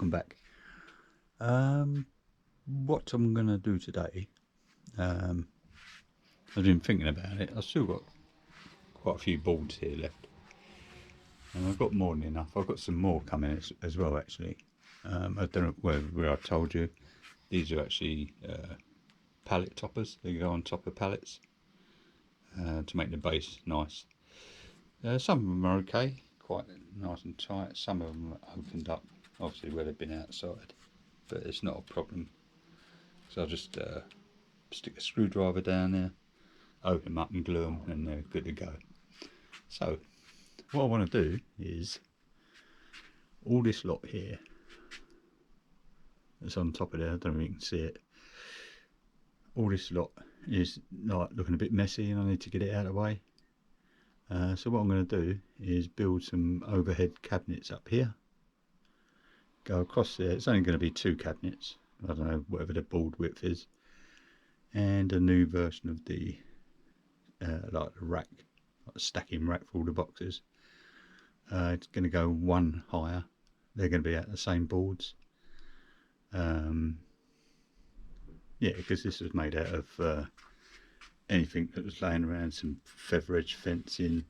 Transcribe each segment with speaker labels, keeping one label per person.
Speaker 1: welcome back. What I'm going to do today, I've been thinking about it. I've still got quite a few boards here left, and I've got more than enough. I've got some more coming as well, actually. I don't know where I told you, these are actually pallet toppers. They go on top of pallets to make the base nice. Some of them are okay, quite nice and tight. Some of them are opened up, obviously where they've been outside, but it's not a problem. So I'll just stick a screwdriver down there, open them up and glue them, and they're good to go. So what I want to do is all this lot here that's on top of there, I don't know if you can see it, all this lot is like looking a bit messy and I need to get it out of the way. So what I'm going to do is build some overhead cabinets up here, go across there. It's only going to be 2 cabinets, I don't know, whatever the board width is, and a new version of the like the rack, like a stacking rack for all the boxes. It's going to go one higher. They're going to be at the same boards. Yeah, because this was made out of anything that was laying around, some feather edge fencing,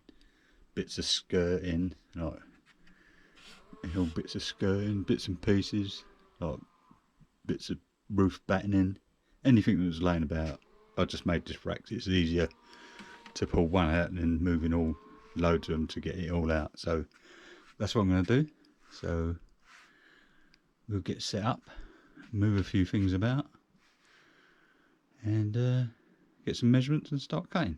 Speaker 1: bits of skirting, like bits of skirting, bits and pieces, like bits of roof battening, anything that was laying about. I just made this rack so it's easier to pull one out than moving all loads of them to get it all out. So that's what I'm going to do. So we'll get set up, move a few things about, and get some measurements and start cutting.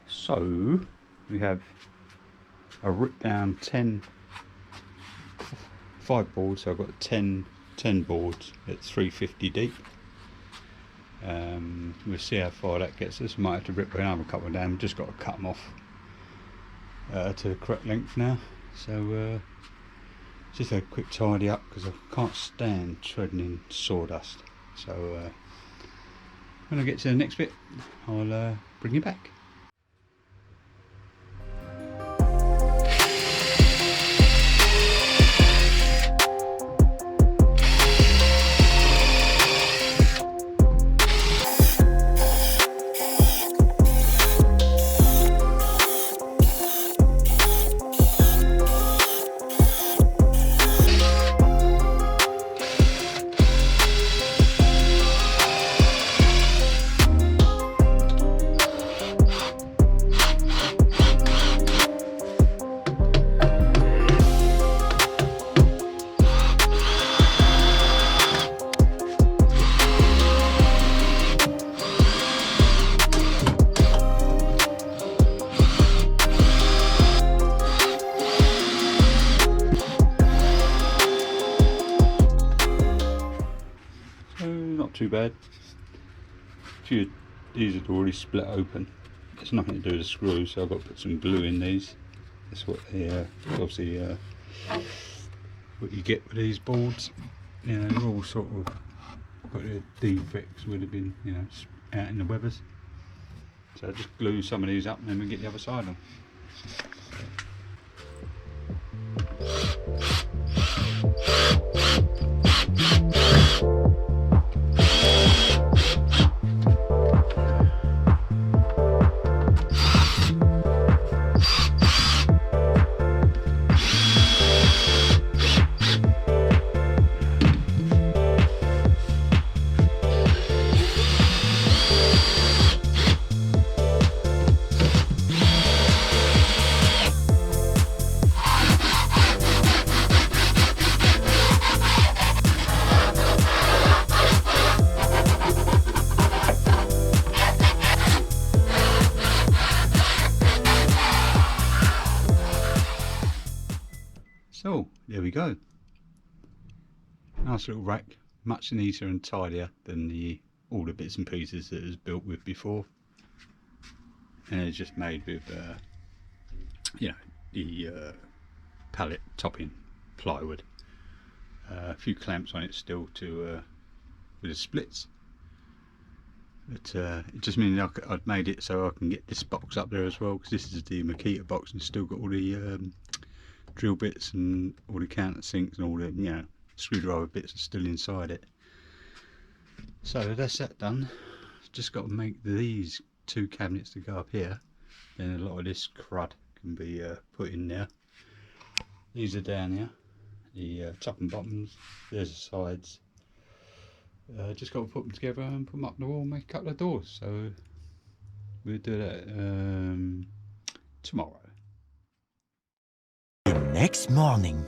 Speaker 1: So we have a ripped down 5 boards, so I've got 10 boards at 350 deep. We'll see how far that gets us. Might have to rip another couple down, just got to cut them off to the correct length now. So just a quick tidy up because I can't stand treading in sawdust. So when I get to the next bit, I'll bring you back. Too bad. A few of these had already split open. It's nothing to do with the screws, so I've got to put some glue in these. That's what they obviously what you get with these boards. You know, they're all sort of got their defects, would have been, you know, out in the weathers. So I just glue some of these up and then we get the other side on. go. Nice little rack, much neater and tidier than all the bits and pieces that it was built with before. And it's just made with you know, the pallet topping plywood. A few clamps on it still to with the splits, but it just means I'd made it so I can get this box up there as well, because this is the Makita box and still got all the drill bits and all the countersinks and all the, you know, screwdriver bits are still inside it. So that's that done. Just got to make these two cabinets to go up here, then a lot of this crud can be put in there. These are down here, the top and bottoms, there's the sides. Just got to put them together and put them up the wall and make a couple of doors, so we'll do that tomorrow.
Speaker 2: The next morning.